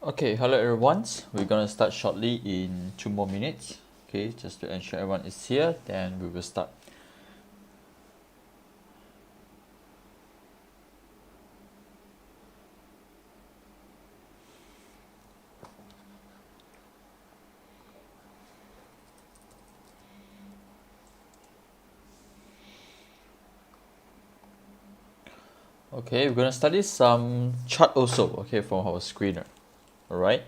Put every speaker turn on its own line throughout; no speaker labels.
Okay, hello everyone. We're gonna start shortly in 2 more minutes. Okay, just to ensure everyone is here, then we will start. Okay, we're gonna study some chart also, okay, from our screener. Alright.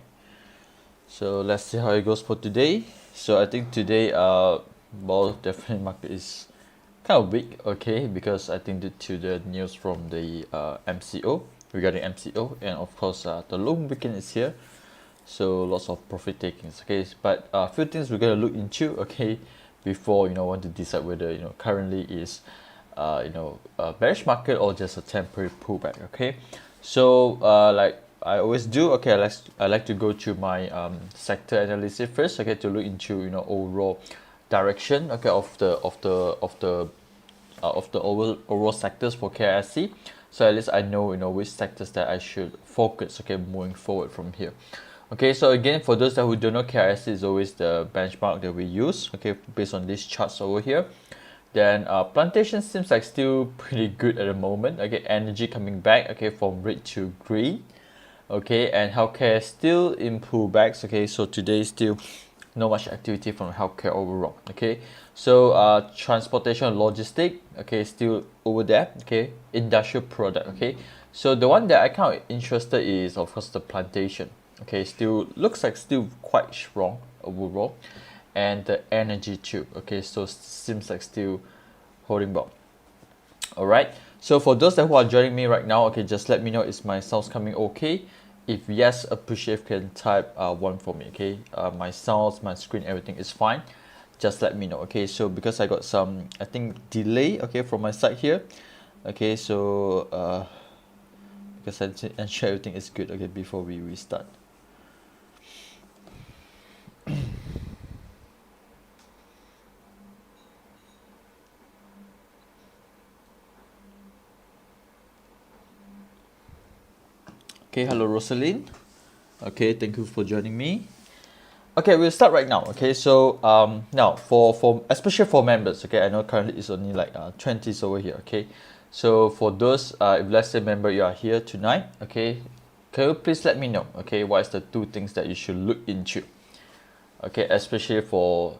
So let's see how it goes for today. So I think today well, definitely market is kind of weak, okay, because I think due to the news from the MCO regarding MCO, and of course the long weekend is here, so lots of profit takings, okay. But a few things we're gonna look into, okay, before want to decide whether currently is a bearish market or just a temporary pullback, okay. So like I always do, okay, I like to go to my sector analysis first, okay, to look into overall direction, okay, of the overall sectors for KIC. So at least I know which sectors that I should focus, okay, moving forward from here. Okay, so again, for those that who don't know, KIC is always the benchmark that we use, okay, based on these charts over here. Then plantation seems like still pretty good at the moment. Okay, energy coming back, okay, from red to green. Okay, and healthcare still in pullbacks. Okay, so today still not much activity from healthcare overall. Okay, so transportation logistic, okay, still over there. Okay, industrial product. Okay, so the one that I kind of interested is of course the plantation. Okay, still looks like still quite strong overall, and the energy too. Okay, so seems like still holding back. All right, so for those that who are joining me right now, okay, just let me know, is my sounds coming okay? If yes, appreciate if you can type one for me. Okay, my sounds, my screen, everything is fine, just let me know. Okay, so because I got some, I think, delay, okay, from my side here. Okay, so because I ensure everything is good, okay, before we restart. Okay, hello Rosaline. Okay, thank you for joining me. Okay, we'll start right now. Okay, so now for especially for members, okay, I know currently it's only like 20s over here. Okay, so for those if let's say member you are here tonight, okay, can you please let me know, okay, what is the two things that you should look into, okay, especially for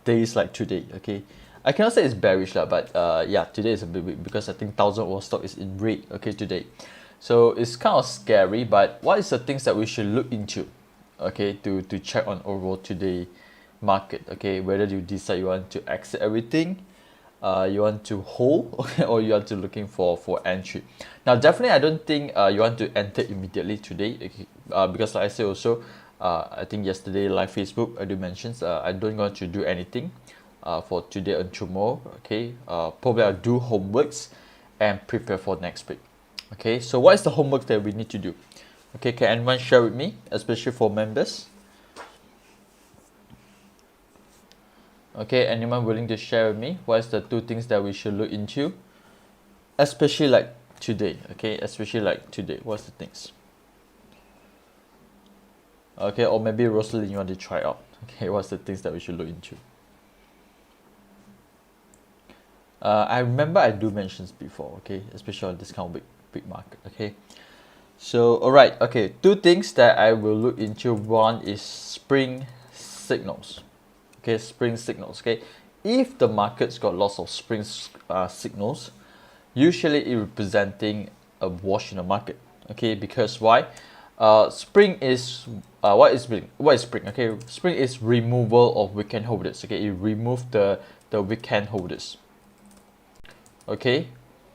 days like today. Okay, I cannot say it's bearish lah, but yeah, today is a bit weak because I think 1,000 wall stock is in red, okay, today. So it's kind of scary, but what is the things that we should look into, okay, to check on overall today market, okay, whether you decide you want to exit everything, you want to hold, okay, or you want to looking for entry. Now definitely I don't think you want to enter immediately today, okay, because like I said also, I think yesterday live Facebook I do mention I don't want to do anything for today and tomorrow. Okay, probably I'll do homeworks and prepare for next week. Okay, so what is the homework that we need to do? Okay, can anyone share with me, especially for members? Okay, anyone willing to share with me what is the two things that we should look into, especially like today? Okay, especially like today, what's the things? Okay, or maybe Rosalind, you want to try out. Okay, what's the things that we should look into? I remember I do mention before, okay, especially on this kind of big market. Okay, so all right, okay, two things that I will look into. One is spring signals. Okay, spring signals. Okay, if the market's got lots of spring signals, usually it representing a wash in the market. Okay, because why? Spring is what is spring? What is spring? Okay, spring is removal of weekend holders. Okay, it remove the weekend holders. Okay,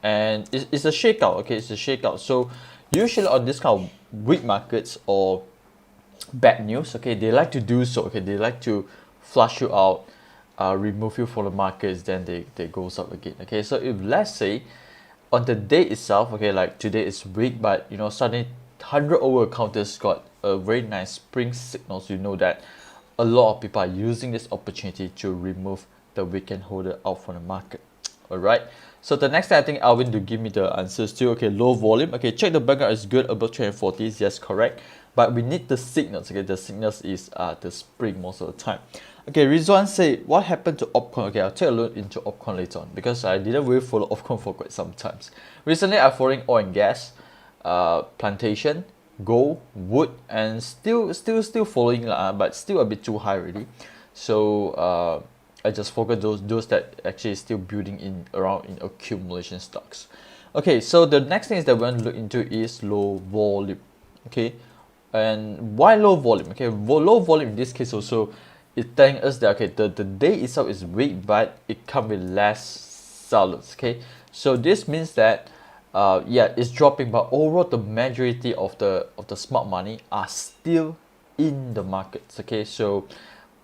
and it's a shakeout. Okay, it's a shakeout. So usually on this kind of weak markets or bad news, okay, they like to do so. Okay, they like to flush you out, remove you from the markets, then they goes up again. Okay, so if let's say on the day itself, okay, like today is weak, but suddenly 100 over counters got a very nice spring signals, that a lot of people are using this opportunity to remove the weekend holder out from the market. All right, so the next thing I think Alvin to give me the answers to. Okay, low volume. Okay, check the background is good above 340s. Yes, correct. but we need the signals. Okay, the signals is the spring most of the time. Okay, Rizwan say what happened to opcon. Okay, I'll take a look into opcon later on because I didn't really follow opcon for quite some times. Recently I'm following oil and gas, plantation, gold, wood, and still following but still a bit too high already. So I just focus those that actually still building in around in accumulation stocks. Okay, so the next thing is that we want to look into is low volume. Okay, and why low volume? Okay, low volume in this case also is telling us that okay, the day itself is weak, but it comes with less sellers. Okay, so this means that yeah, it's dropping, but overall the majority of the smart money are still in the markets. Okay, so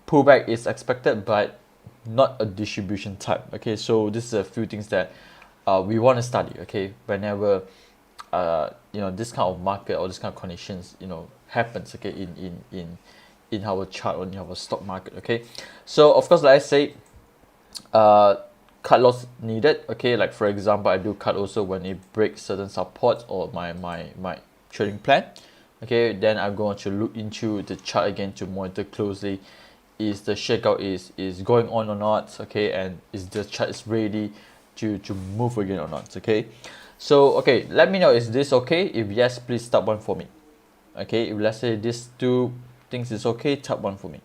pullback is expected, but not a distribution type. Okay, so this is a few things that we want to study. Okay, whenever you know, this kind of market or this kind of conditions, you know, happens. Okay, in our chart or in our stock market. Okay, so of course, like I say, cut loss needed. Okay, like for example, I do cut also when it breaks certain supports or my trading plan. Okay, then I'm going to look into the chart again to monitor closely. Is the shakeout is going on or not? Okay, and is the chart is ready to move again or not? Okay, so okay, let me know, is this okay? If yes, please tap one for me. Okay, if let's say these two things is okay, tap one for me.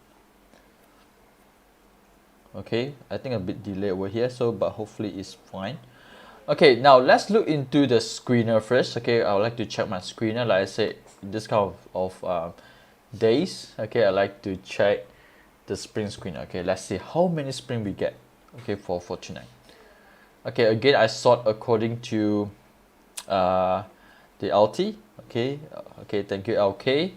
Okay, I think a bit delay over here, so but hopefully it's fine. Okay, now let's look into the screener first. Okay, I would like to check my screener. Like I said, this kind of days. Okay, I like to check the spring screener. Okay, let's see how many spring we get. Okay, for tonight. Okay, again I sort according to the LT. Okay, okay, thank you LK.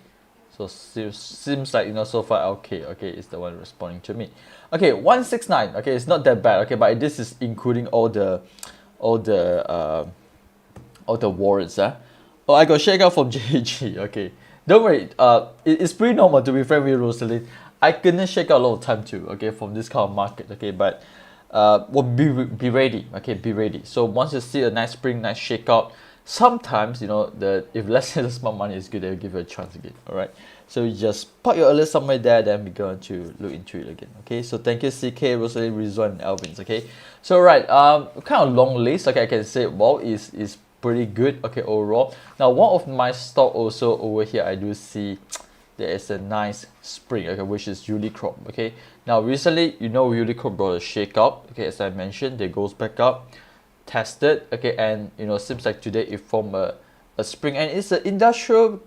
So seems like, you know, so far LK, okay, is the one responding to me. Okay, 169. Okay, it's not that bad. Okay, but this is including all the warrants. Oh, I got shakeout from JG. Okay, don't worry. It's pretty normal, to be frank with Rosalind. I couldn't shake out a lot of time too. Okay, from this kind of market. Okay, but well, be ready. Okay, be ready. So once you see a nice spring, nice shakeout, sometimes, you know, if let's say the smart money is good, they'll give you a chance again. All right, so you just put your alert somewhere there, then we're going to look into it again. Okay, so thank you CK, Rosalind, Rizwan, and Elvins. Okay, so right, kind of long list. Okay, I can say, well, is pretty good. Okay, overall. Now one of my stock also over here, I do see there is a nice spring, okay, which is Unicrop. Okay, now recently, you know, Unicrop brought a shakeout. Okay, as I mentioned, they goes back up, tested. Okay, and you know, seems like today it formed a spring, and it's an industrial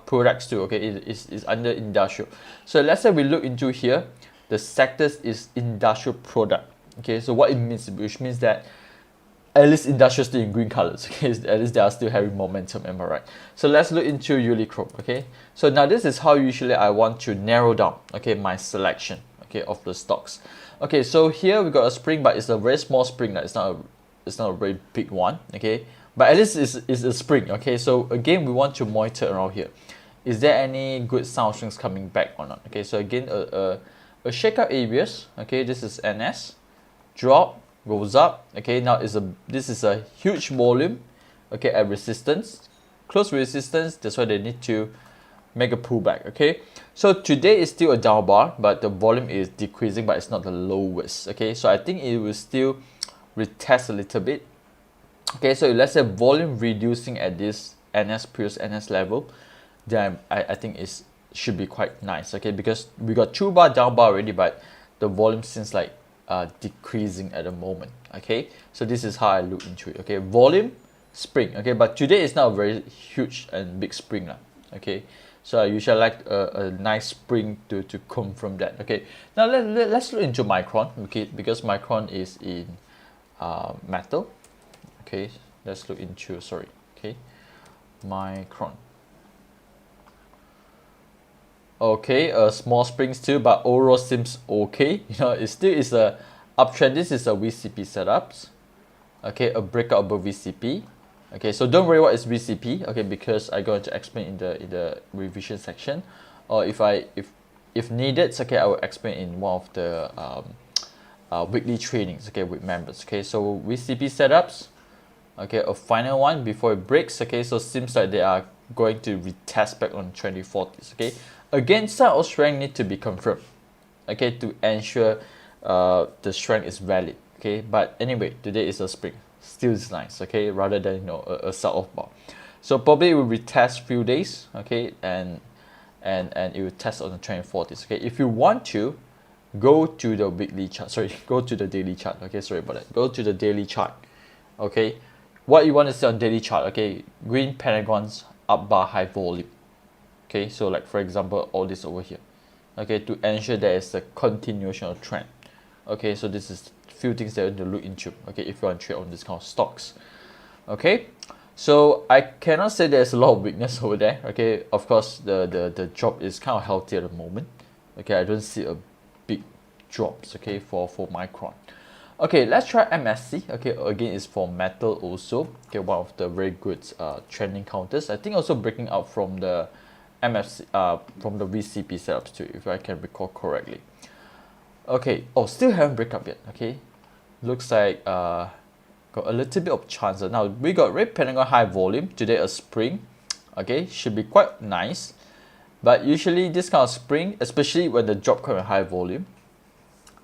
products too. Okay, it's under industrial. So let's say we look into here, the sectors is industrial product. Okay, so what it means, which means that at least industrial still in green colors. Okay, at least they are still having momentum. Am I right? So let's look into Unicrop. Okay, so now this is how usually I want to narrow down, okay, my selection, okay, of the stocks. Okay, so here we got a spring, but it's a very small spring. That it's not a very big one. Okay, but at least it's a spring. Okay, so again we want to monitor around here. Is there any good sound strings coming back or not? Okay, so again a shakeout areas. Okay, this is NS drop, goes up. Okay, now this is a huge volume. Okay, at resistance, close resistance. That's why they need to make a pullback. Okay, so today is still a down bar, but the volume is decreasing, but it's not the lowest. Okay, so I think it will still retest a little bit. Okay, so let's say volume reducing at this NS previous NS level, then I think it should be quite nice. Okay, because we got 2 bar down bar already, but the volume seems like decreasing at the moment. Okay, so this is how I look into it. Okay, volume spring. Okay, but today is not a very huge and big spring lah. Okay, so I usually like a nice spring to come from that. Okay, now let's look into Micron. Okay, because Micron is in metal. Okay, let's look into, sorry, okay, Micron. Okay, a small springs too, but overall seems okay. You know, it still is a uptrend. This is a VCP setups. Okay, a breakout above VCP. Okay, so don't worry what is VCP. Okay, because I'm going to explain in the revision section, or if needed, okay, I will explain in one of the weekly trainings. Okay, with members. Okay, so VCP setups. Okay, a final one before it breaks. Okay, so seems like they are going to retest back on 2040s. Okay, again, some of strength need to be confirmed, okay, to ensure the strength is valid. Okay, but anyway, today is a spring, still is nice. Okay, rather than, you know, a sell-off bar. So probably it will retest few days. Okay, and it will test on the 2040s. Okay, if you want to go to the weekly chart, sorry, go to the daily chart. Okay, sorry about that. Go to the daily chart. Okay, what you want to see on daily chart? Okay, green pentagons, up bar, high volume. Okay, so like for example, all this over here. Okay, to ensure there is a continuation of trend. Okay, so this is few things that you need to look into. Okay, if you want to trade on this kind of stocks. Okay, so I cannot say there's a lot of weakness over there. Okay, of course the drop is kind of healthy at the moment. Okay, I don't see a big drops. Okay, for Micron. Okay, let's try MSC. Okay, again, it's for metal also. Okay, one of the very good trending counters. I think also breaking out from the MFC from the VCP setups too, if I can recall correctly. Okay, oh, still haven't break up yet. Okay, looks like got a little bit of chance. Now we got red pentagon high volume today, a spring. Okay, should be quite nice, but usually this kind of spring, especially when the drop comes with high volume,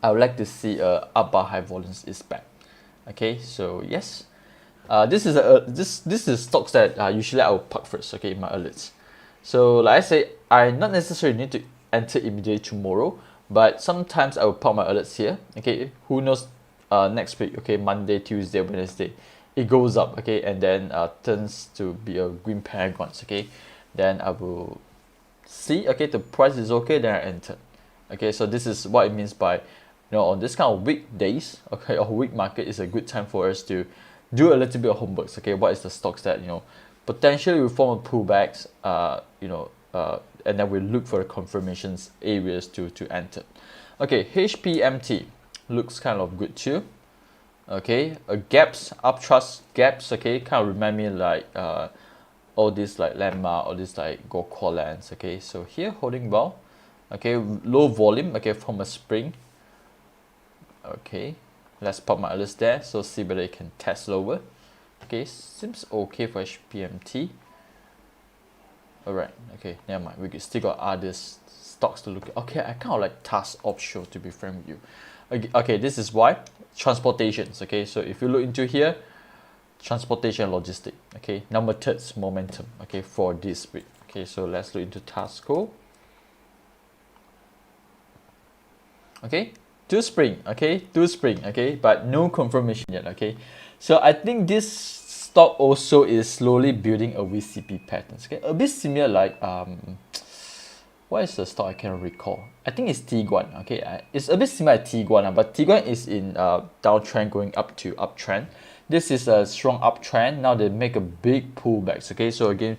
I would like to see a up bar high volumes is back. Okay, so yes, this is stocks that usually I will park first. Okay, in my alerts. So like I say, I not necessarily need to enter immediately tomorrow, but sometimes I will park my alerts here. Okay, who knows, next week, okay, Monday, Tuesday, Wednesday, it goes up, okay, and then turns to be a green pentagons. Okay, then I will see, okay, the price is okay, then I enter. Okay, so this is what it means by, you know, on this kind of weekdays, okay, or week market is a good time for us to do a little bit of homework. Okay, what is the stocks that, you know, potentially will form a pullbacks, and then we look for the confirmations areas to enter. Okay, HPMT looks kind of good too. Okay, gaps, uptrust gaps. Okay, kind of remind me like all these like landmark, all these like gold core lands. Okay, so here holding well. Okay, low volume. Okay, from a spring. Okay, let's pop my alerts there. So see whether it can test lower. Okay, seems okay for HPMT. Alright, okay, never mind. We still got other stocks to look at. Okay, I kind of like task offshore, to be frank with you. Okay, this is why transportations. Okay, so if you look into here, transportation logistic. Okay, number third's momentum. Okay, for this week. Okay, so let's look into Tasco. Okay, two spring. Okay, two spring. Okay, but no confirmation yet. Okay, so I think this stock also is slowly building a VCP patterns. Okay, a bit similar like what is the stock I cannot recall? I think it's Tiguan. Okay, it's a bit similar to Tiguan, but Tiguan is in downtrend going up to uptrend. This is a strong uptrend. Now they make a big pullbacks. Okay, so again,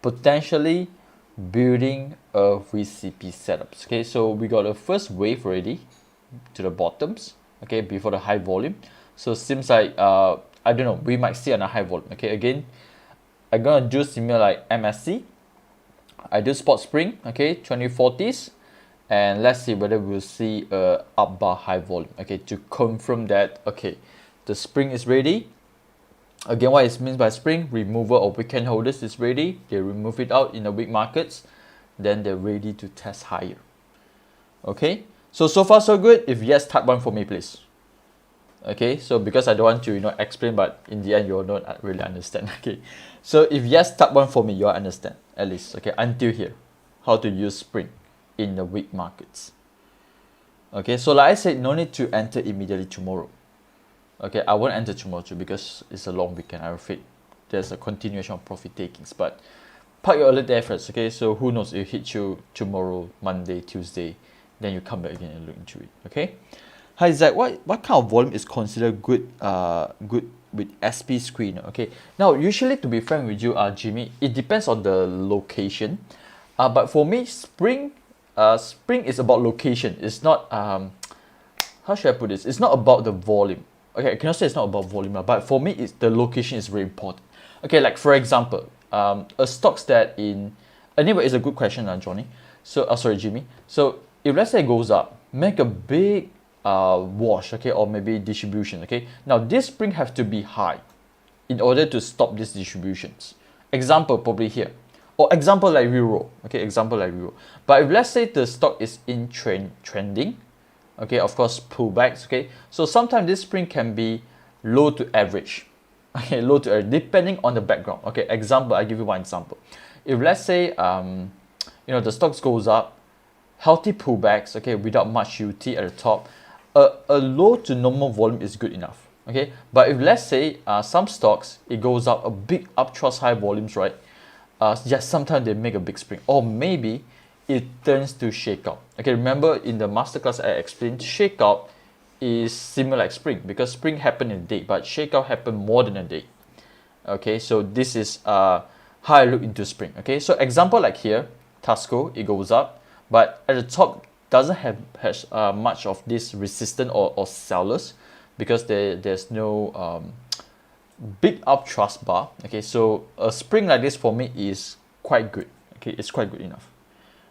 potentially building a VCP setups. Okay, so we got a first wave already to the bottoms. Okay, before the high volume. So seems like I don't know, we might see on a high volume. Okay, again, I'm gonna do similar like MSC. I do spot spring, okay, 2040s, and let's see whether we'll see a up bar high volume. Okay, to confirm that, okay, the spring is ready. Again, what it means by spring, removal of weekend holders is ready. They remove it out in the weak markets, then they're ready to test higher. Okay, so far so good. If yes, type 1 for me, please. Okay, so because I don't want to, you know, explain, but in the end you will not really understand. Okay, so if yes, type 1 for me, you understand at least. Okay, until here, how to use spring in the weak markets. Okay, so like I said, no need to enter immediately tomorrow. Okay, I won't enter tomorrow too because it's a long weekend. I'm afraid there's a continuation of profit takings, but park your alert there first. Okay, so who knows, it hit you tomorrow, Monday, Tuesday, then you come back again and look into it. Okay. Hi Zach, what kind of volume is considered good good with SP screen? Okay, now usually, to be frank with you, Jimmy, it depends on the location. But for me, spring is about location. It's not how should I put this? It's not about the volume. Okay, I cannot say it's not about volume, but for me, it's the location is very important. Okay, like for example, a stocks that in anyway, it's a good question, Johnny. So sorry, Jimmy. So if let's say it goes up, make a big wash, okay, or maybe distribution. Okay, now this spring have to be high in order to stop these distributions. Example, probably here, or example like euro, okay, example like euro. But if let's say the stock is in trending, okay, of course pullbacks, okay, so sometimes this spring can be low to average, okay, low to average depending on the background. Okay, example, I give you one example. If let's say the stocks goes up, healthy pullbacks, okay, without much UT at the top, a low to normal volume is good enough. Okay, but if let's say some stocks it goes up a big uptrust high volumes, right, yes, sometimes they make a big spring, or maybe it turns to shakeout. Okay, remember in the masterclass I explained shakeout is similar like spring, because spring happened in a day, but shakeout happened more than a day. Okay, so this is how I look into spring. Okay, so example like here, Tasco, it goes up, but at the top doesn't have much of this resistance or sellers, because there's no big uptrust bar. Okay, so a spring like this for me is quite good. Okay, it's quite good enough.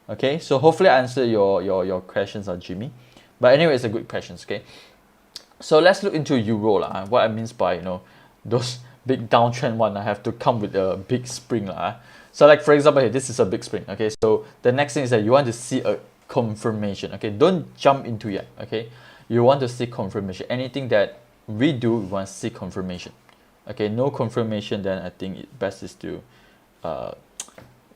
Okay, so hopefully I answer your questions, Jimmy. But anyway, it's a good questions. Okay, so let's look into euro lah. What I means by those big downtrend one, I have to come with a big spring lah. So like for example here, this is a big spring. Okay, so the next thing is that you want to see a confirmation. Okay, don't jump into it. Okay, you want to see confirmation. Anything that we do, we want to see confirmation. Okay, no confirmation, then I think it best is to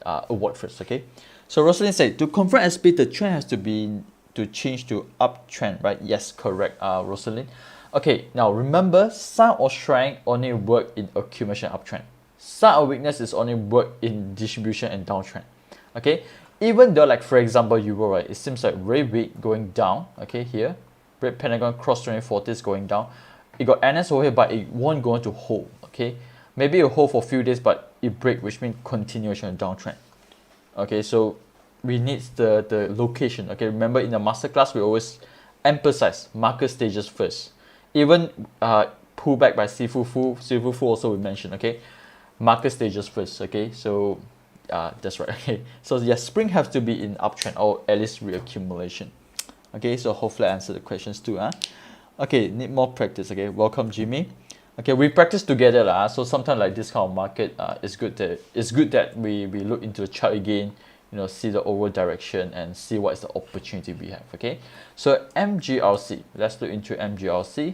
avoid first. Okay, so Rosalind said to confirm SP, the trend has to change to uptrend, right? Yes, correct, Rosalind. Okay, now remember, sign or strength only work in accumulation uptrend. Sign of weakness is only work in distribution and downtrend. Okay, even though like for example euro, right, it seems like very weak going down. Okay, here red pentagon cross 2040 is going down. It got NS over here, but it won't go into hold. Okay, maybe it will hold for a few days, but it break, which means continuation of downtrend. Okay, so we need the location. Okay, remember in the masterclass we always emphasize market stages first. Even pullback by Sifu Fu also we mentioned. Okay, market stages first. Okay, so that's right. Okay, so yes, spring has to be in uptrend or at least reaccumulation. Okay, so hopefully I answered the questions too. Okay, need more practice. Okay, welcome Jimmy. Okay, we practice together lah. So sometimes like this kind of market, it's good that we look into the chart again, see the overall direction and see what is the opportunity we have. Okay, so MGRC, let's look into MGRC.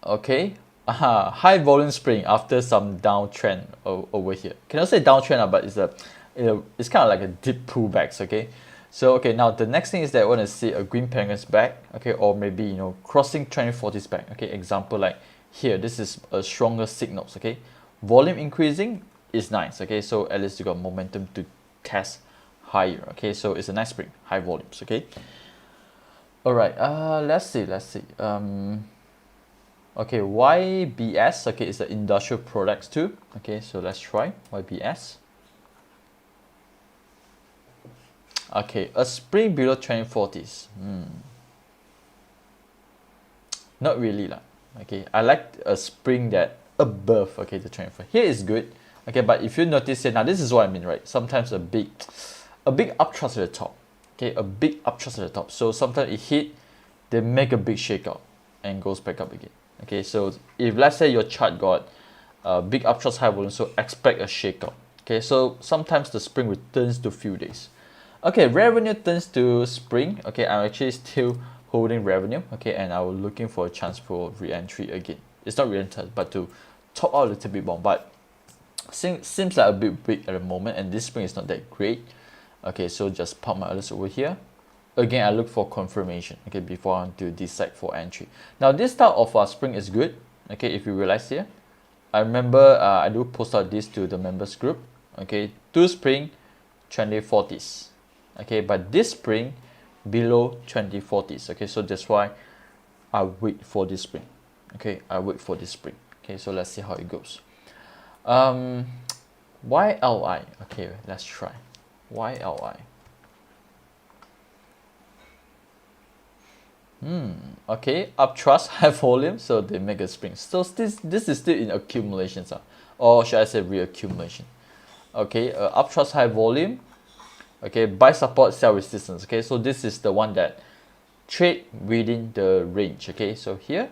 Okay, high volume spring after some downtrend over here. Cannot say downtrend, but it's kind of like a deep pullbacks. Okay, so okay, now the next thing is that I want to see a green pentagon's back. Okay, or maybe crossing 2040's back. Okay, example like here, this is a stronger signals. Okay, volume increasing is nice. Okay, so at least you got momentum to test higher. Okay, so it's a nice spring, high volumes. Okay, all right, let's see. Okay, YBS, okay, it's the industrial products too. Okay, so let's try YBS. Okay, a spring below 2040s. Not really lah. Okay, I like a spring that above, okay, the 2040. Here is good. Okay, but if you notice it, now this is what I mean, right? Sometimes a big uptrust at the top. Okay, a big uptrust at the top. So sometimes it hit, they make a big shakeout and goes back up again. Okay, so if let's say your chart got a big uptrust high volume, so expect a shakeout. Okay, so sometimes the spring returns to few days. Okay, revenue turns to spring. Okay, I'm actually still holding revenue. Okay, and I was looking for a chance for re-entry again. It's not re-enter, but to top out a little bit more. But seems like a bit weak at the moment, and this spring is not that great. Okay, so just pop my others over here. Again, I look for confirmation, okay, before I want to decide for entry. Now, this style of spring is good, okay, if you realize here. I remember I do post out this to the members group, okay, 2 spring, 2040s, okay, but this spring below 2040s, okay, so that's why I wait for this spring, okay, I wait for this spring, okay, so let's see how it goes. YLI, okay, let's try, YLI. Okay, uptrust, high volume, so they make a spring. So this is still in accumulations, or should I say reaccumulation? Okay, uptrust, high volume. Okay, buy support, sell resistance. Okay, so this is the one that trade within the range. Okay, so here,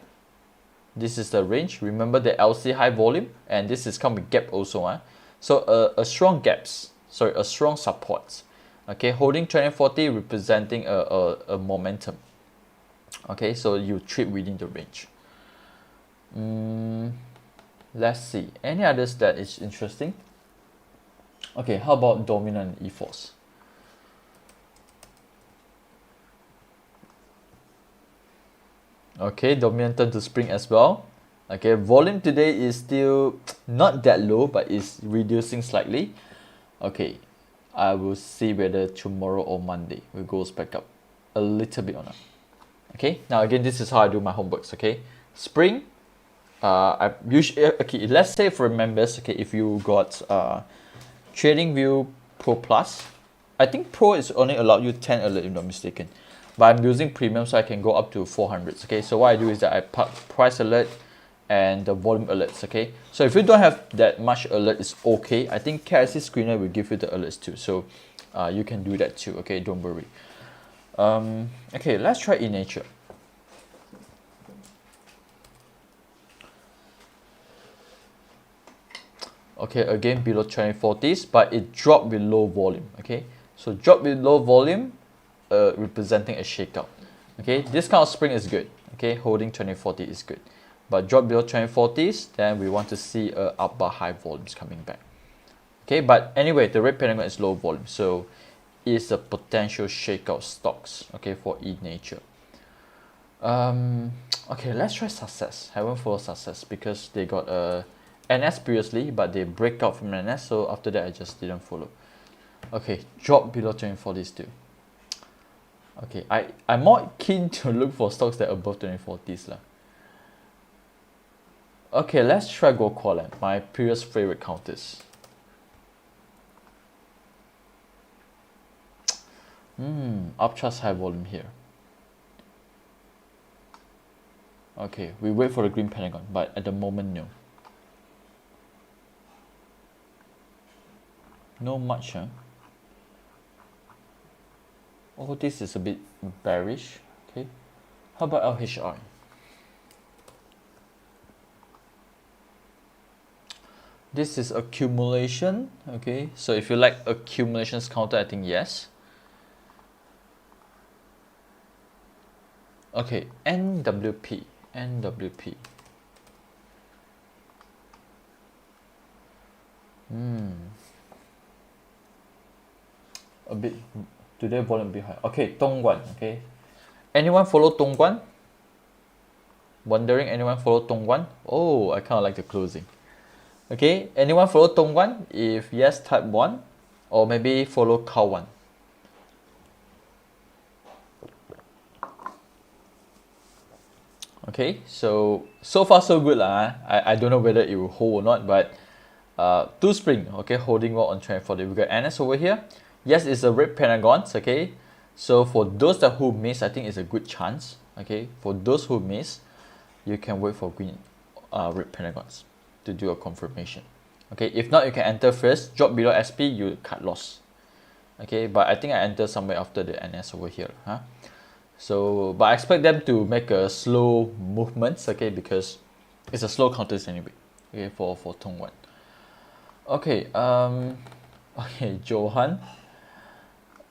this is the range. Remember the LC high volume, and this is come with gap also. So a strong gaps, sorry, a strong supports. Okay, holding 2040 representing a momentum. Okay, so you trade within the range. Let's see, any others that is interesting? Okay, how about dominant E-force? Okay, dominant turn to spring as well. Okay, volume today is still not that low, but is reducing slightly. Okay, I will see whether tomorrow or Monday will goes back up a little bit or not. Okay, now again, this is how I do my homeworks. Okay, spring, I usually, okay, let's say for members, okay, if you got TradingView Pro Plus, I think Pro is only allowed you 10 alert if I'm not mistaken, but I'm using premium so I can go up to 400s. Okay, so what I do is that I park price alert and the volume alerts. Okay, so if you don't have that much alert, it's okay. I think KRC screener will give you the alerts too, so you can do that too. Okay, don't worry. Okay, let's try in nature. Okay, again below 2040s, but it dropped with low volume. Okay, so drop with low volume, representing a shakeout. Okay, this kind of spring is good. Okay, holding 2040 is good, but drop below 2040s, then we want to see up bar high volumes coming back. Okay, but anyway, the red pentagon is low volume, so it's a potential shakeout stocks. Okay, for e-nature. Okay, let's try success. Haven't followed success because they got a NS previously, but they break out from NS, so after that I just didn't follow. Okay, drop below 2040s too. Okay, I'm more keen to look for stocks that are above 2040s lah. Okay, let's try Go Qualan, my previous favorite counters. Uptrust high volume here. Okay, we wait for the green pentagon, but at the moment, no. No much, huh? Oh, this is a bit bearish. Okay, how about LHI? This is accumulation. Okay, so if you like accumulations counter, I think yes. Okay, NWP. A bit today volume a bit high. Okay, Dongguan. Okay, anyone follow Dongguan? Wondering anyone follow Dongguan? Oh, I kind of like the closing. Okay, anyone follow Dongguan? If yes, type 1, or maybe follow Kawan. Okay, so far so good lah. I don't know whether it will hold or not, but two spring. Okay, holding well on 2040. We got NS over here. Yes, it's a red pentagons. Okay, so for those that who miss, I think it's a good chance. Okay, for those who miss, you can wait for green red pentagons to do a confirmation. Okay, if not, you can enter first, drop below SP, you cut loss. Okay, but I think I enter somewhere after the NS over here, huh? So, but I expect them to make a slow movements, okay, because it's a slow counters anyway. Okay, for Dongguan. Okay, okay, Johan.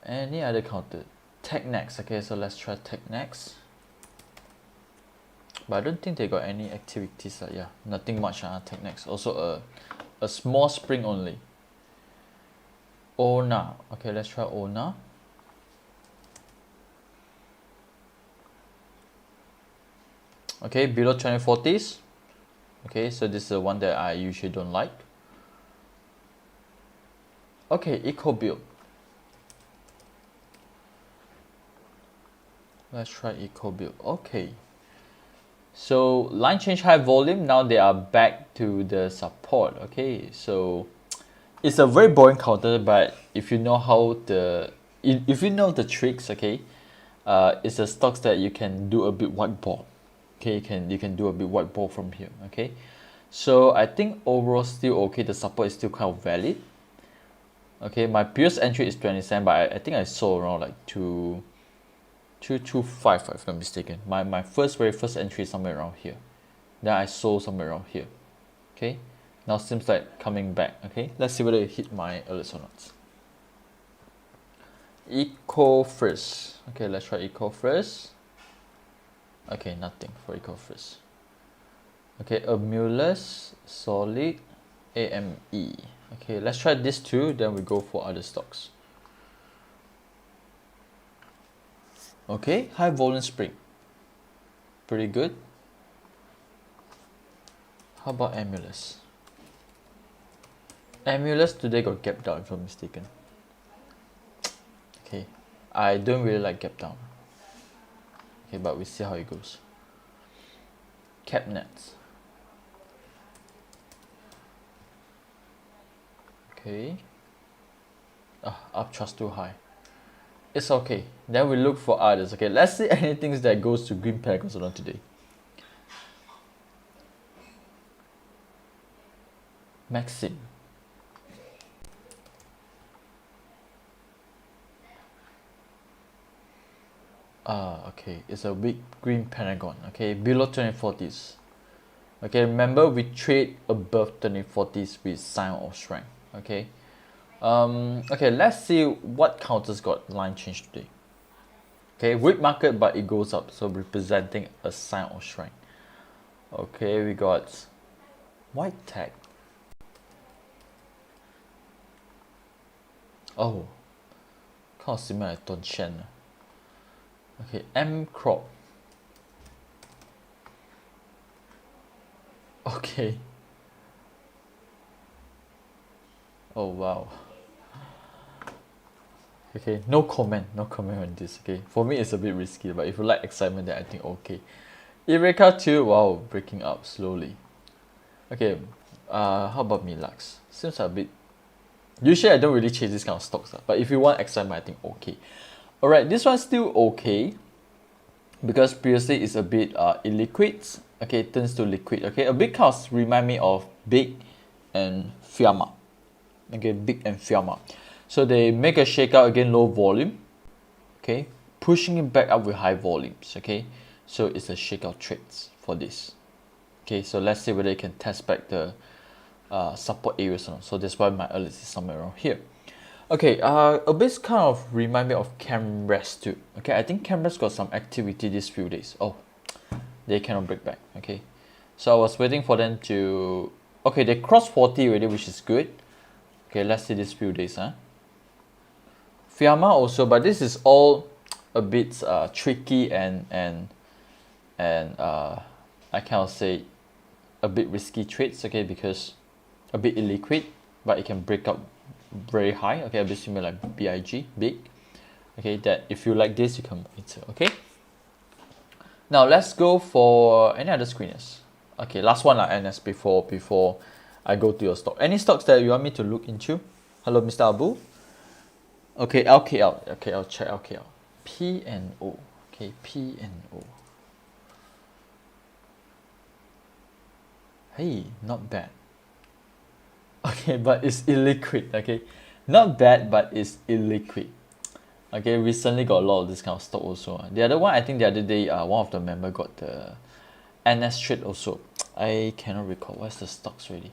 Any other counter? Technex. Okay, so let's try Technex. But I don't think they got any activities. Yeah, nothing much. Technex. Also a small spring only. ONA. Okay, let's try ONA. Okay, below 2040s. Okay, so this is the one that I usually don't like. Okay, EcoBuild. Let's try EcoBuild. Okay. So line change high volume. Now they are back to the support. Okay, so it's a very boring counter, but if you know how if you know the tricks, okay, it's a stocks that you can do a bit white ball. Okay, you can do a bit white ball from here. Okay, so I think overall still okay. The support is still kind of valid. Okay, my previous entry is 27, but I think I saw around like 225 if I'm not mistaken. My very first entry is somewhere around here. Then I sold somewhere around here. Okay, Now seems like coming back. Okay, let's see whether it hit my alerts or not. Eco first. Okay, let's try eco first. Okay, nothing for eco first. Okay, Amulus, Solid, AME. Okay, let's try this two, then we go for other stocks. Okay, high volume spring. Pretty good. How about Amulus? Amulus today got gap down if I'm mistaken. Okay, I don't really like gap down. Okay, but we see how it goes. Capnets. Okay. Up trust too high. It's okay. Then we look for others. Okay, let's see anything that goes to green peg on today. Maxim. Okay, it's a weak green pentagon. Okay, below 2040s. Okay, remember we trade above 2040s with sign of strength. Okay. Okay, let's see what counters got line change today. Okay, weak market, but it goes up, so representing a sign of strength. Okay, we got white tag. Oh, kind of similar to Donshen. Okay, M crop. Okay. Oh wow. Okay, no comment on this. Okay, for me it's a bit risky, but if you like excitement, then I think okay. Eureka 2, wow, breaking up slowly. Okay, how about Milux? Seems a bit. Usually I don't really chase this kind of stocks, but if you want excitement, I think okay. Alright, this one's still okay because previously it's a bit illiquid. Okay, it turns to liquid. Okay, a bit kind of remind me of Big and Fiamma. Okay, Big and Fiamma. So they make a shakeout again, low volume. Okay, pushing it back up with high volumes. Okay, so it's a shakeout trades for this. Okay, so let's see whether it can test back the support areas or not. So that's why my alert is somewhere around here. Okay, a bit kind of remind me of CamRest too. Okay, I think CamRest got some activity these few days. Oh, they cannot break back. Okay, so I was waiting for them to. Okay, they crossed 40 already, which is good. Okay, let's see these few days. Fiamma also, but this is all a bit tricky and I cannot say a bit risky trades. Okay, because a bit illiquid, but it can break up very high. Okay, a bit similar like Big. Okay, that if you like this, you can monitor. Okay. Now let's go for any other screeners. Okay, last one NS before I go to your stock. Any stocks that you want me to look into? Hello, Mr. Abu. Okay, LKL. Okay, I'll check LKL. P&O. Okay, P&O. Hey, not bad. Okay, but it's illiquid. Okay, not bad, but it's illiquid. Okay, recently got a lot of this kind of stock also. The other one, I think the other day, one of the member got the NS trade also. I cannot recall what's the stocks really.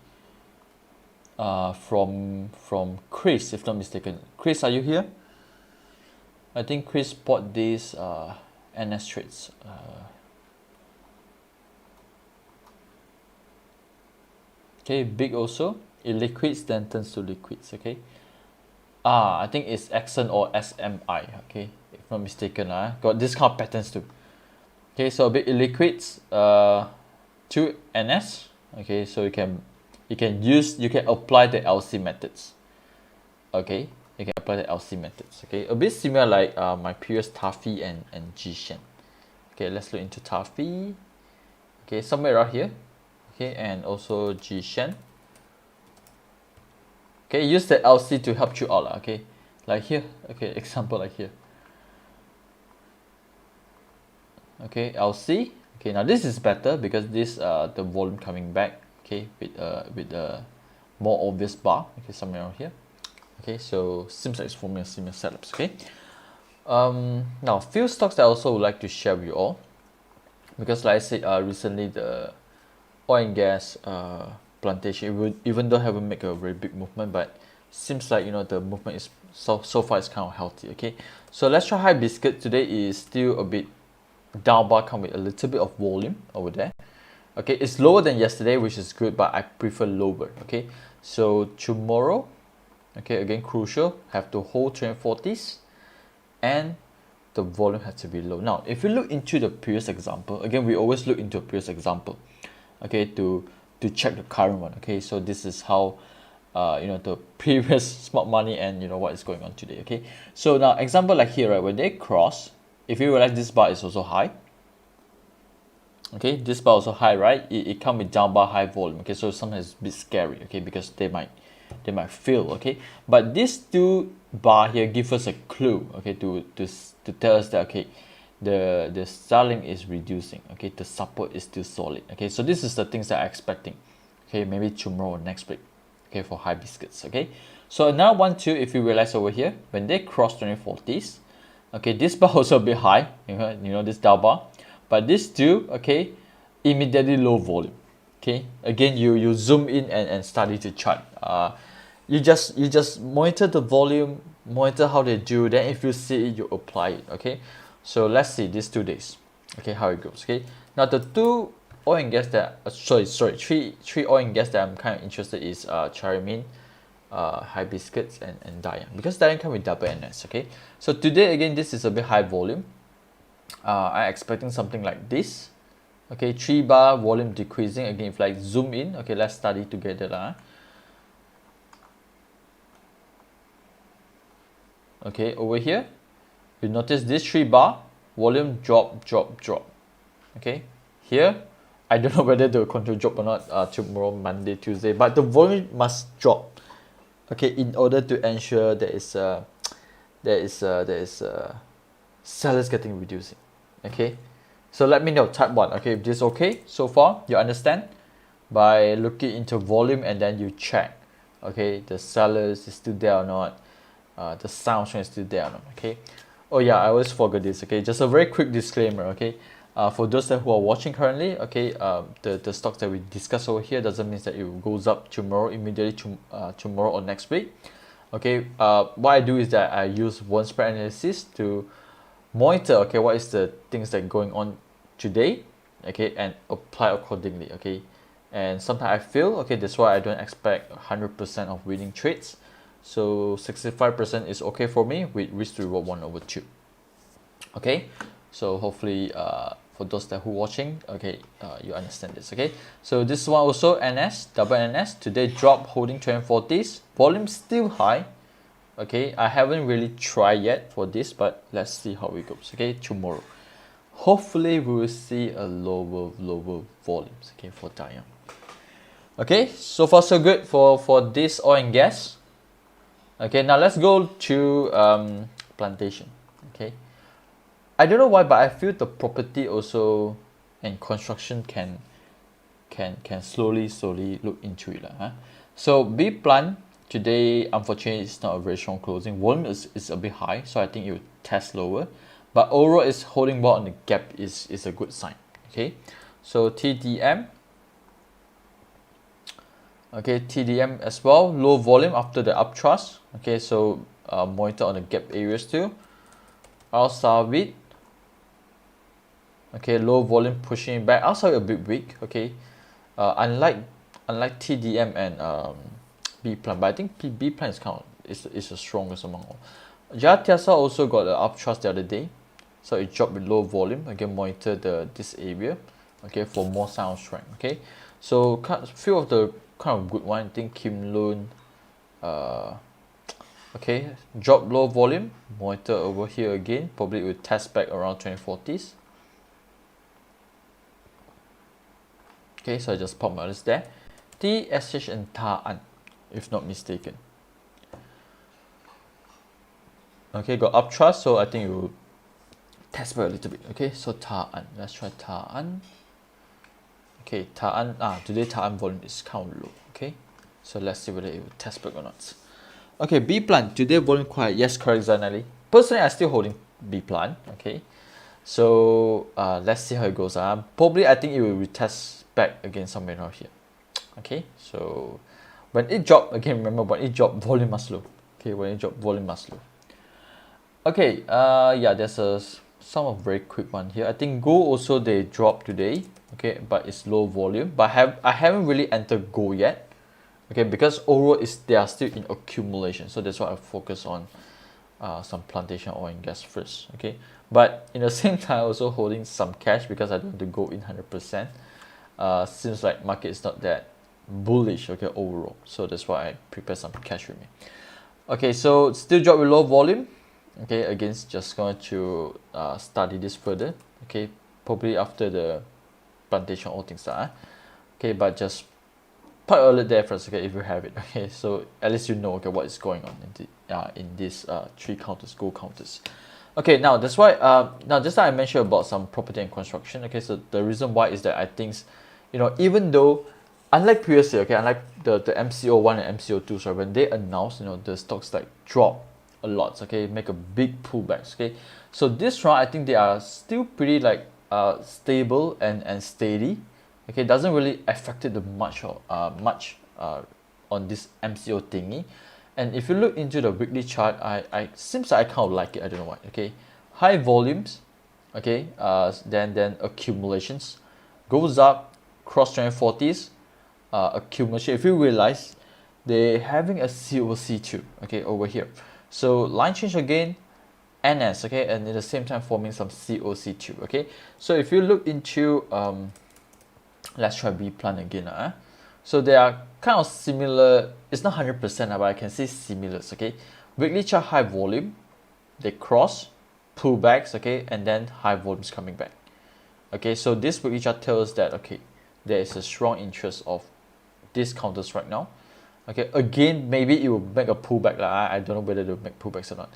From Chris, if not mistaken. Chris, are you here? I think Chris bought these NS trades. Okay, Big also. Illiquids then turns to liquids. Okay. I think it's Exxon or SMI. Okay, if not mistaken. Got this kind of patterns too. Okay, so a bit illiquids. To NS. Okay, so you can apply the LC methods. Okay, you can apply the LC methods. Okay, a bit similar like my previous Taffy and G-Shen. Okay, let's look into Taffy. Okay, somewhere around here. Okay, and also G-Shen. Okay, use the LC to help you out. Okay, like here. Okay, example like here. Okay, LC. Okay, now this is better because this the volume coming back. Okay, with the more obvious bar. Okay, somewhere around here. Okay, so seems like it's forming a similar setups. Okay. Now few stocks that I also would like to share with you all, because like I said, recently the oil and gas plantation, even though haven't make a very big movement, but seems like, you know, the movement is so far is kind of healthy. Okay, so let's try high biscuit. Today is still a bit down bar, come with a little bit of volume over there. Okay, it's lower than yesterday, which is good, but I prefer lower. Okay, so tomorrow, okay, again crucial, have to hold 2040s and the volume has to be low. Now if you look into the previous example, again we always look into a previous example, okay, to check the current one. Okay, so this is how you know, the previous smart money and, you know, what is going on today. Okay, so now example like here, right, when they cross, if you realize this bar is also high, okay, this bar also high, right, it come with down bar, high volume. Okay, so sometimes it's a bit scary, okay, because they might fail. Okay, but this two bar here give us a clue, okay, to tell us that, okay, the selling is reducing, okay, the support is still solid. Okay, so this is the things that I'm expecting, okay, maybe tomorrow or next week, okay, for high biscuits. Okay, so now 1 2, if you realize over here when they cross 2040s, okay, this bar also a bit high, you know this down bar, but this two, okay, immediately low volume. Okay, again you zoom in and study the chart. You just monitor the volume, monitor how they do, then if you see it, you apply it. Okay, so let's see these 2 days, okay, how it goes. Okay, now the two oil and gas that three oil and gas that I'm kind of interested is Charimin, high biscuits and Diane, because Diane come with double NS. Okay, so today again this is a bit high volume. I'm expecting something like this. Okay, 3 bar volume decreasing. Again, if like zoom in, okay, let's study together lah. Okay, over here you notice this 3 bar volume drop. Okay, here I don't know whether the control drop or not tomorrow, Monday, Tuesday, but the volume must drop, okay, in order to ensure there is sellers getting reducing. Okay, so let me know, type 1. Okay, if this is okay so far, you understand, by looking into volume and then you check, okay, the sellers is still there or not, the sound strength is still there or not. Okay, oh yeah, I always forget this. Okay, just a very quick disclaimer. Okay, for those that who are watching currently, okay, the stocks that we discuss over here doesn't mean that it goes up tomorrow, immediately tomorrow or next week. Okay, what I do is that I use one spread analysis to monitor, okay, what is the things that are going on today, okay, and apply accordingly. Okay, and sometimes I fail. Okay, that's why I don't expect 100% of winning trades. So 65% is okay for me with risk to reward 1/2. Okay, so hopefully for those that who watching, okay, you understand this. Okay, so this one also NS, double NS, today drop holding 2040s, volume still high. Okay, I haven't really tried yet for this, but let's see how it goes. Okay, tomorrow hopefully we will see a lower volumes, okay, for Diane. Okay, so far so good for this oil and gas. Okay, now let's go to plantation. Okay, I don't know why, but I feel the property also and construction can slowly look into it lah. So B plant today, unfortunately, it's not a very strong closing. Volume is a bit high, so I think it will test lower, but overall it's holding well on the gap is a good sign. Okay, so TDM. Okay, TDM as well, low volume after the upthrust. Okay, so monitor on the gap areas too. Al-Sawit, okay, low volume pushing it back. Al-Sawit a bit weak. Okay, unlike TDM and B plan, but I think B plan is kind of is the strongest among all. Jatiasa also got an upthrust the other day, so it dropped with low volume. Again, monitor this area, okay, for more sound strength. Okay, so few of the kind of good one, I think Kim Loon, okay, drop low volume, monitor over here again, probably it will test back around 2040s. Okay, so I just pop my list there. TSH and Ta'an, if not mistaken. Okay, got upthrust, so I think it will test back a little bit. Okay, so Ta'an, let's try Ta'an. Okay, Ta'an, today Ta'an volume is kind of low. Okay, so let's see whether it will test back or not. Okay, B plant, today volume quiet. Yes, correct, Zanali. Personally, I'm still holding B plant. Okay, so let's see how it goes. Probably I think it will retest back again somewhere around here. Okay, so when it drop, again, remember, when it drop, volume must low. Okay, when it drop, volume must low. Okay, yeah, there's some of very quick one here. I think gold also they dropped today. Okay, but it's low volume. But I haven't really entered gold yet. Okay, because overall they are still in accumulation, so that's why I focus on some plantation oil and gas first. Okay, but in the same time also holding some cash because I don't want to go in 100%. Seems like market is not that bullish, okay, overall, so that's why I prepare some cash with me. Okay, so still drop with low volume. Okay, again, just going to study this further. Okay, probably after the plantation all things are. Okay, but just put a little there first, okay, if you have it. Okay, so at least you know, okay, what is going on in these three counters, gold counters. Okay, now that's why now just like I mentioned about some property and construction. Okay, so the reason why is that I think, you know, even though unlike previously, okay, unlike the MCO1 and MCO2, so when they announced, you know, the stocks like drop a lot, okay, make a big pullbacks. Okay, so this round I think they are still pretty like stable and steady. Okay, doesn't really affect it much on this MCO thingy. And if you look into the weekly chart, I seems like I kind of like it. I don't know why. Okay, high volumes. Okay, then accumulations goes up, cross trend 40s, accumulation. If you realize they having a COC2, okay, over here. So line change again, NS, okay, and at the same time forming some COC2. Okay, so if you look into let's try B plan again. So they are kind of similar. It's not 100%, but I can say similar. Okay, weekly chart high volume, they cross, pullbacks, okay, and then high volumes coming back. Okay, so this weekly chart tells us that okay, there is a strong interest of these counters right now. Okay, again, maybe it will make a pullback. I don't know whether they will make pullbacks or not,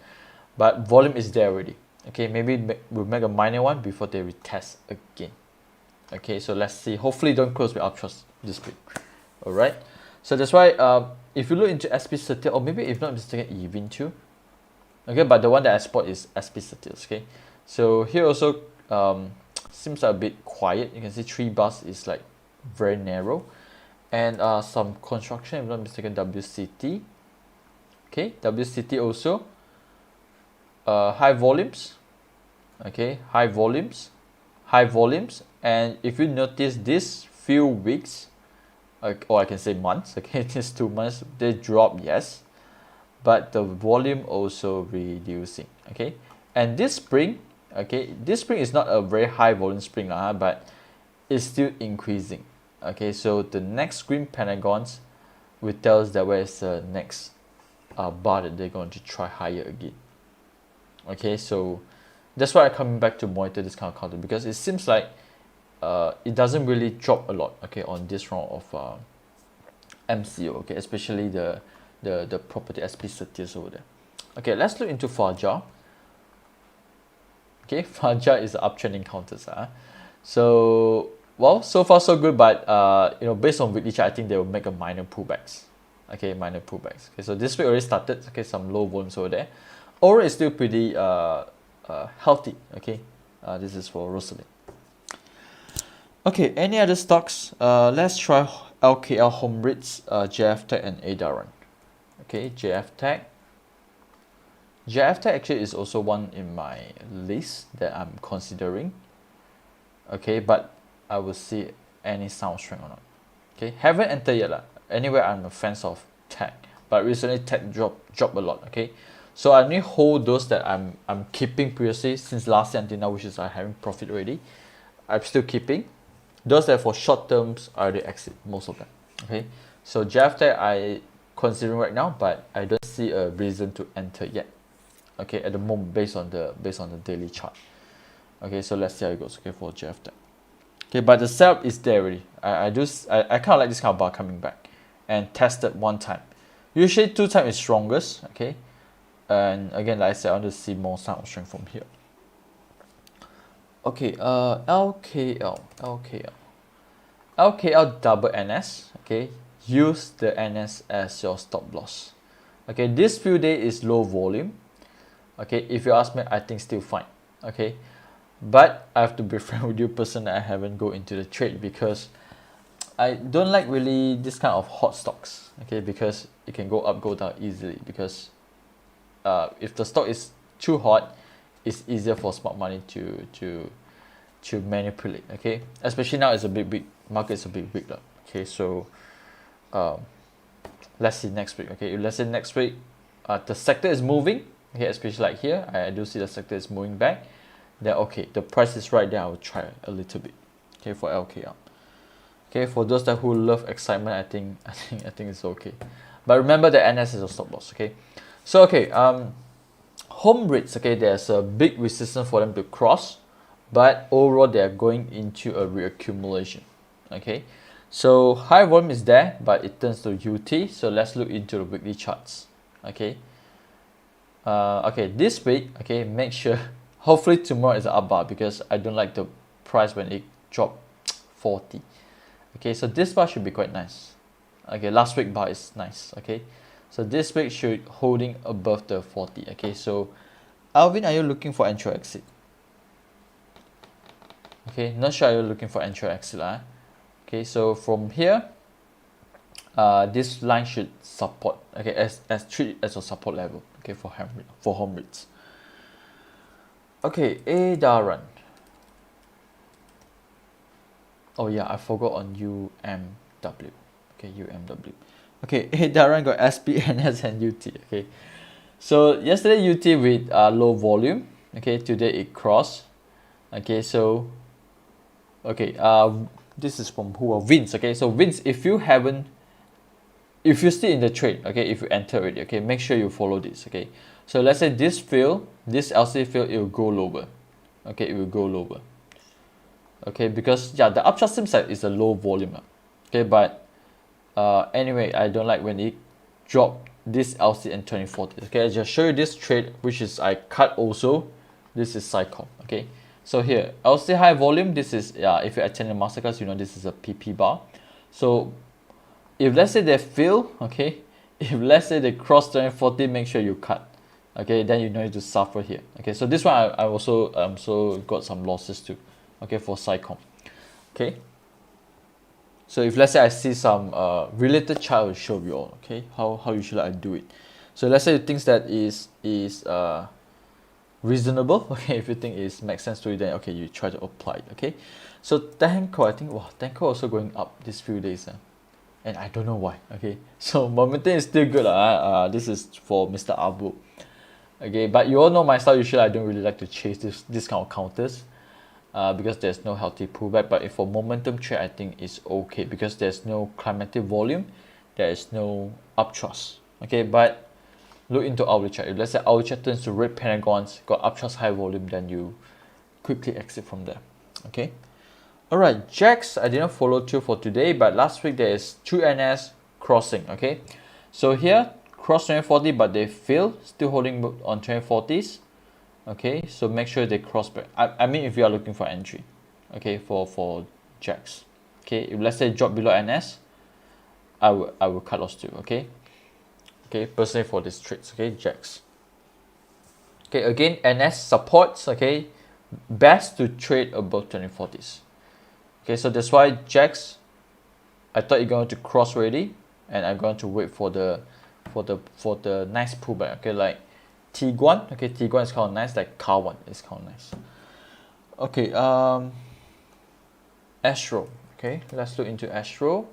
but volume is there already. Okay, maybe we'll make a minor one before they retest again. Okay, so let's see. Hopefully don't close with uptrust this week. All right, so that's why if you look into SP30, or maybe if not mistaken, even too. Okay, but the one that I spot is SP30. Okay, so here also seems a bit quiet. You can see 3 bars is like very narrow, and some construction, if not mistaken, WCT. Okay, WCT also high volumes. Okay, high volumes, and if you notice this few weeks, or I can say months, okay, these 2 months they drop, yes, but the volume also reducing. Okay, and this spring, okay, this spring is not a very high volume spring, but it's still increasing. Okay, so the next green pentagons will tell us that where is the next bar that they're going to try higher again. Okay, so that's why I'm coming back to monitor this kind of counter, because it seems like it doesn't really drop a lot, okay, on this round of MCO, okay, especially the property SP30 over there. Okay, let's look into Fajar. Okay, Fajar is uptrending counters. So well, so far so good, but you know, based on weekly chart, I think they will make a minor pullbacks. Okay, minor pullbacks. Okay, so this week already started. Okay, some low volumes over there. Aura is still pretty healthy. Okay, this is for Rosalind. Okay, any other stocks? Let's try LKL Home REITs, JF Tech and Adaran. Okay, JF Tech. JF Tech actually is also one in my list that I'm considering. Okay, but I will see any sound strength or not. Okay, haven't entered yet. Anyway, I'm a fan of tech, but recently tech dropped a lot. Okay, so I only hold those that I'm keeping previously since last year until now, which is I having profit already. I'm still keeping. Those that for short terms I already exit most of them. Okay, so JF Tech I considering right now, but I don't see a reason to enter yet. Okay, at the moment based on the daily chart. Okay, so let's see how it goes. Okay, for JF Tech. Okay, but the setup is there already. I kind of like this kind of bar coming back and tested 1 time. Usually 2 times is strongest. Okay, and again, like I said, I want to see more sound strength from here. Okay, LKL double NS. Okay, use the NS as your stop loss. Okay, this few days is low volume. Okay, if you ask me, I think still fine. Okay, but I have to be frank with you, person, I haven't go into the trade because I don't like really this kind of hot stocks, okay, because it can go up, go down easily. Because if the stock is too hot, it's easier for smart money to manipulate, okay. Especially now, it's a big market's a big lah. Okay, so let's see next week. Okay, let's say next week the sector is moving, okay, especially like here, I do see the sector is moving back. Then okay, the price is right there, I will try a little bit, okay, for LKR. Okay, for those that who love excitement, I think it's okay. But remember that NS is a stop loss, okay. So okay, home rates, okay, there's a big resistance for them to cross, but overall they are going into a reaccumulation, okay. So high volume is there, but it turns to UT. So let's look into the weekly charts, okay. Okay, this week, okay, make sure, hopefully tomorrow is an up bar, because I don't like the price when it dropped 40. Okay, so this bar should be quite nice. Okay, last week bar is nice. Okay, so this week should holding above the 40. Okay, so Alvin, are you looking for entry exit? Okay, not sure, are you looking for entry exit? Okay, so from here, this line should support. Okay, as treat it as a support level. Okay, for home rates. Okay, Daran. Oh yeah, I forgot on UMW. Okay, UMW. Okay, Daran got SP, NS, and UT. Okay, so yesterday UT with low volume. Okay, today it crossed. Okay, so okay, this is from who? Vince. Okay, so Vince, if you're still in the trade, okay, if you enter it, okay, make sure you follow this. Okay, so let's say this LC fail, it will go lower. Okay, it will go lower. Okay, because yeah, the uptrend seems like it's a low volume. Okay, but anyway, I don't like when it drop this LC and 2040. Okay, I just show you this trade, which is I cut also. This is cycle. Okay, so here LC high volume. This is if you attend the masterclass, you know this is a PP bar. So if let's say they fail, okay, if let's say they cross 2040, make sure you cut. Okay, then you need to suffer here. Okay, so this one I also so got some losses too. Okay, for Cycom. Okay, so if let's say I see some related chart, I will show you all. Okay, how usually I do it. So let's say you think that is reasonable. Okay, if you think it makes sense to you, then okay, you try to apply it. Okay, so Tenko, I think Tenko also going up these few days, and I don't know why. Okay, so momentum is still good. This is for Mr. Abu. Okay, but you all know my style. Usually I don't really like to chase this kind of counters. Because there's no healthy pullback. But if for momentum trade, I think it's okay, because there's no climatic volume, there is no uptrust. Okay, but look into hourly chart. If let's say hourly chart turns to red pentagons, got uptrust high volume, then you quickly exit from there. Okay, all right, JAX, I didn't follow through for today, but last week there is 2NS crossing. Okay, so here cross 2040, but they fail, still holding on 2040s. Okay, so make sure they cross back. I mean, if you are looking for entry, okay, for JAX. Okay, if let's say drop below NS, I will cut loss too. Okay, personally for this trades. Okay, JAX. Okay, again, NS supports. Okay, best to trade above 2040s. Okay, so that's why JAX, I thought you're going to cross already, and I'm going to wait for the nice pullback. Okay, like T1, okay, T1 is kind of nice, like K1 is kind of nice. Okay, Astro, okay, let's look into Astro.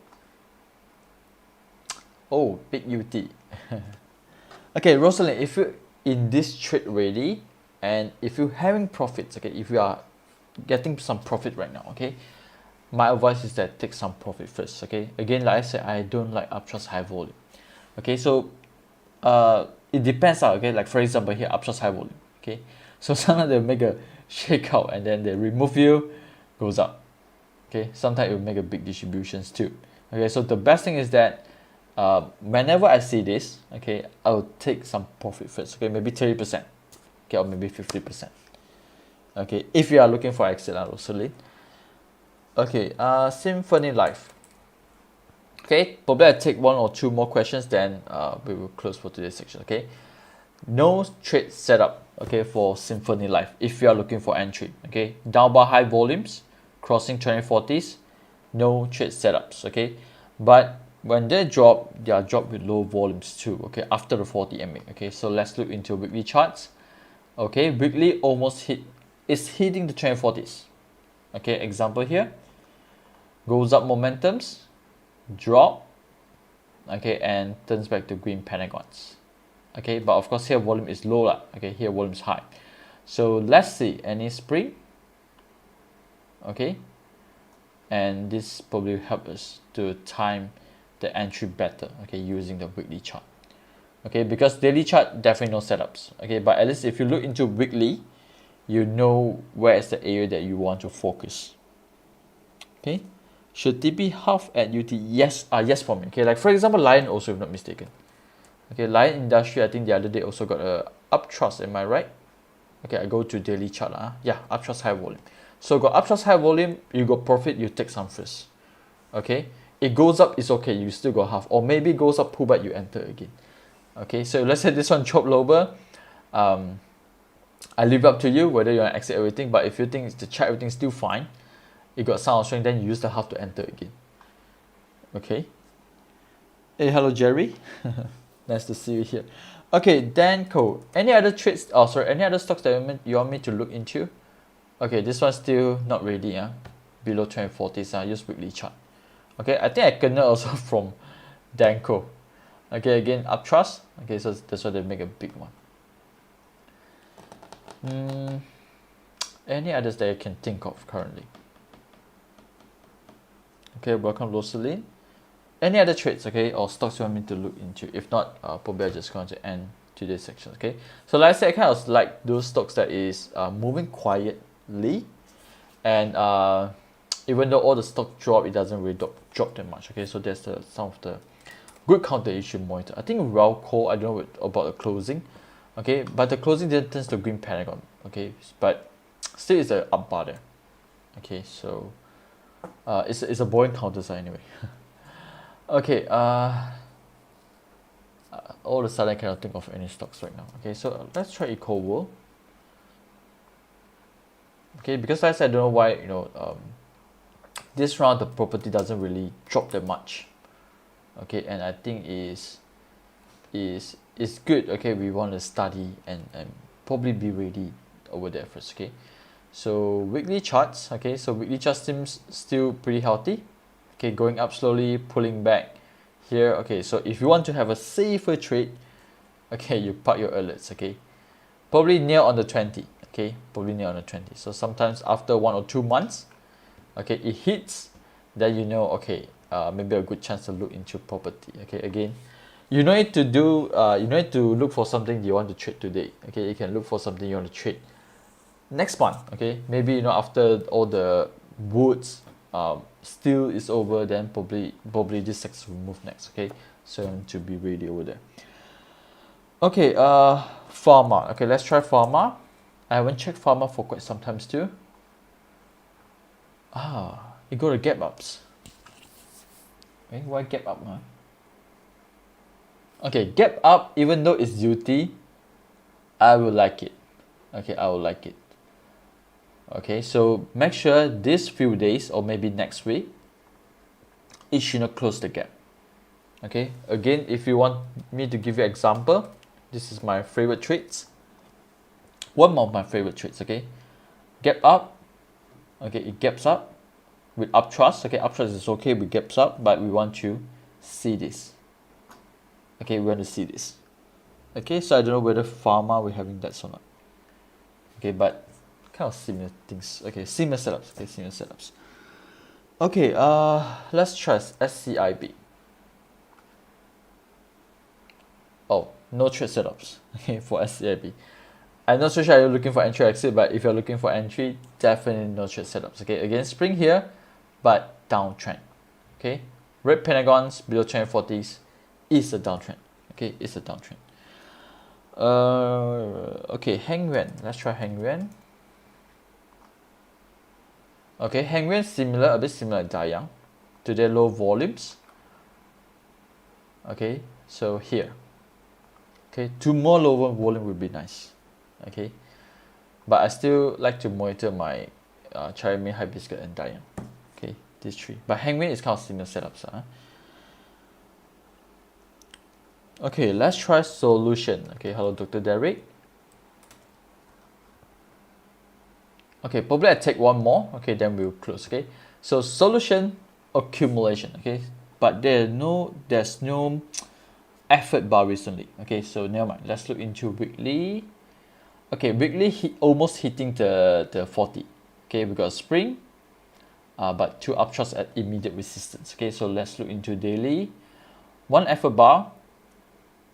Oh, big UT. Okay, Rosalind, if you're in this trade already, and if you're having profits, okay, if you are getting some profit right now, okay, my advice is that take some profit first. Okay, again, like I said, I don't like uptrust high volume. Okay, so it depends out. Okay, like for example here, uptrust high volume. Okay, so sometimes they'll make a shakeout and then they remove you, goes up. Okay, sometimes it will make a big distributions too. Okay, so the best thing is that whenever I see this, okay, I'll take some profit first. Okay, maybe 30%, okay, or maybe 50%. Okay, if you are looking for exit, also. Okay, Symphony Life. Okay, probably I take one or two more questions, then we will close for today's section. Okay, no trade setup. Okay, for Symphony Life if you are looking for entry. Okay, Downbar high volumes, crossing 2040s, no trade setups, okay? But when they are dropped with low volumes too, okay, after the 40 MA, okay? So let's look into weekly charts. Okay, weekly almost is hitting the 2040s. Okay, example here, goes up momentums, drop, okay, and turns back to green pentagons. Okay, but of course here volume is low lah. Okay, here volume is high. So let's see any spring. Okay, and this probably help us to time the entry better, okay, using the weekly chart. Okay, because daily chart definitely no setups. Okay, but at least if you look into weekly, you know where is the area that you want to focus. Okay, should TP half at UT? Yes, yes for me. Okay, like for example, Lion also, if not mistaken. Okay, Lion Industry, I think the other day also got a uptrust. Am I right? Okay, I go to daily chart. Yeah, uptrust high volume. So got uptrust high volume, you got profit, you take some first. Okay, it goes up, it's okay, you still got half, or maybe goes up, pull back, you enter again. Okay, so let's say this one chop lower. I leave it up to you whether you want to exit everything, but if you think the chart everything is still fine, you got some strength, then you use the half to enter again. Okay. Hey, hello Jerry. Nice to see you here. Okay, Danco. Any other trades? Oh, sorry. Any other stocks that you want me to look into? Okay, this one's still not ready. Below 2040s. Use weekly chart. Okay, I think I can also from Danco. Okay, again uptrust. Okay, so that's why they make a big one. Any others that I can think of currently? Okay, welcome Rosaline. Any other trades, okay, or stocks you want me to look into? If not, probably I'm just going to end today's section, okay? So like I said, I kind of like those stocks that is moving quietly, and even though all the stock drop, it doesn't really drop that much, okay? So that's some of the good count that you should monitor. I think Ralco, I don't know about the closing, okay, but the closing didn't turn to green pentagon, okay, but still it's an up bar there, okay? So it's a boring counter sign anyway. Okay, all of a sudden I cannot think of any stocks right now. Okay, so let's try EcoWorld. Okay, because I said I don't know why, this round the property doesn't really drop that much. Okay, and I think is good. Okay, we want to study and probably be ready over there first. Okay, so weekly charts. Okay, so weekly chart seems still pretty healthy. Okay, going up slowly, pulling back here. Okay, so if you want to have a safer trade, okay, you park your alerts. Okay, probably near on the 20. Okay, probably near on the 20. So sometimes after 1 or 2 months, okay, it hits, then you know, okay, maybe a good chance to look into property. Okay, again, you don't need to do, you don't need to look for something you want to trade today. Okay, you can look for something you want to trade next month. Okay, maybe after all the woods still is over, then probably this sector will move next. Okay, so to be ready over there. Okay, pharma. Okay, let's try pharma. I haven't checked pharma for quite some time too. It got a gap ups. Okay, why gap up? Okay, gap up, even though it's UT, I will like it. Okay, I will like it. Okay, so make sure this few days or maybe next week, it should not close the gap. Okay, again, if you want me to give you an example, this is my favorite trades. One of my favorite trades. Okay, gap up. Okay, it gaps up with uptrust. Okay, uptrust is okay with gaps up, but we want to see this. Okay, we want to see this. Okay, so I don't know whether pharma we're having that or not. Okay, but kind of similar things. Okay, similar setups. Okay, similar setups. Okay, let's try SCIB. Oh, no trade setups. Okay, for SCIB. I'm not so sure you're looking for entry or exit, but if you're looking for entry, definitely no trade setups. Okay, again, spring here, but downtrend. Okay, red pentagons below 2040s is a downtrend. Okay, it's a downtrend. Okay, Hang Yuan. Let's try Hang Yuan. Okay, Hang Yuan similar, a bit similar to Dayang, to their low volumes. Okay, so here. Okay, 2 more lower volume would be nice. Okay, but I still like to monitor my Cherry Hibiscus and Dayang. Okay, these three. But hangman is kind of similar setups. Okay, let's try solution. Okay, hello Dr. Derek. Okay, probably I take one more. Okay, then we'll close. Okay, so solution accumulation. Okay, but there's no effort bar recently. Okay, so never mind. Let's look into weekly. Okay, weekly almost hitting the 40. Okay, we got a spring, but two upthrust at immediate resistance. Okay, so let's look into daily. One effort bar,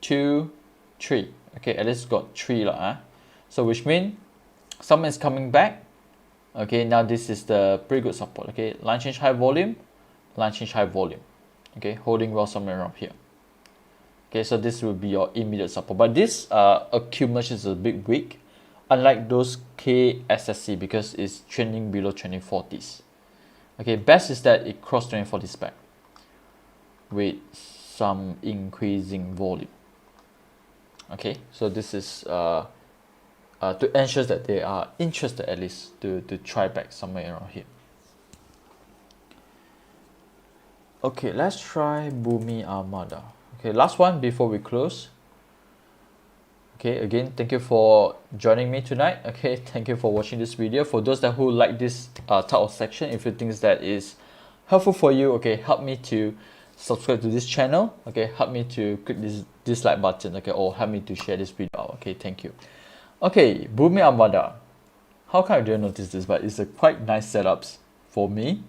2, 3. Okay, at least got 3 lah. So which means someone is coming back. Okay, now this is the pretty good support. Okay, line change high volume, line change high volume. Okay, holding well somewhere around here. Okay, so this will be your immediate support. But this accumulation is a bit weak, unlike those KSSC, because it's trending below 2040s. Okay, best is that it crossed 2040s back with some increasing volume. Okay, so this is to ensure that they are interested at least to try back somewhere around here. Okay, let's try Bumi Armada. Okay, last one before we close. Okay, again, thank you for joining me tonight. Okay, thank you for watching this video. For those that who like this type of section, if you think that is helpful for you, okay, help me to subscribe to this channel. Okay, help me to click this dislike button. Okay, or help me to share this video out. Okay, thank you. Okay, Bumi Armada. How come I didn't notice this? But it's a quite nice setups for me.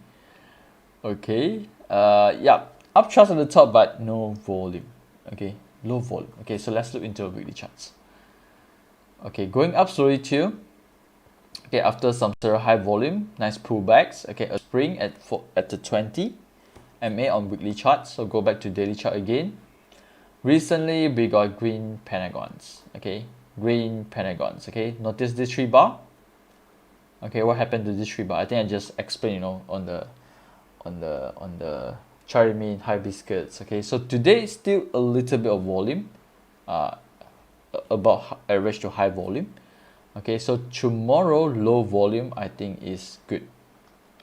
Okay, yeah, upthrust at the top, but no volume. Okay, low volume. Okay, so let's look into the weekly charts. Okay, going up slowly too. Okay, after some sort of high volume, nice pullbacks. Okay, a spring at the 20 MA on weekly charts. So go back to daily chart again. Recently we got green pentagons. Okay, green pentagons. Okay, notice this 3 bar. Okay, what happened to this 3 bar? I think I just explained, you know, on the chart mean hibiscus. Okay, so today still a little bit of volume, about average to high volume. Okay, so tomorrow low volume I think is good.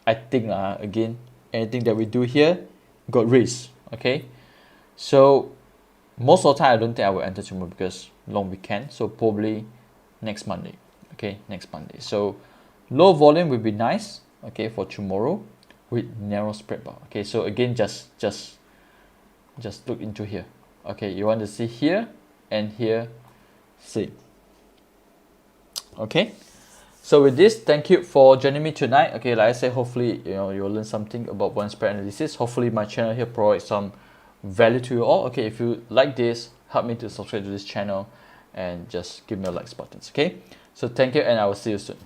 I think again, anything that we do here got risk. Okay, so most of the time I don't think I will enter tomorrow because long weekend. So probably next Monday. Okay, next Monday. So low volume will be nice. Okay, for tomorrow with narrow spread bar. Okay, so again, just look into here. Okay, you want to see here and here, see. Okay, so with this, thank you for joining me tonight. Okay, like I said, hopefully you'll learn something about one spread analysis. Hopefully my channel here provides some value to you all. Okay, if you like this, help me to subscribe to this channel and just give me a like buttons. Okay, so thank you and I will see you soon.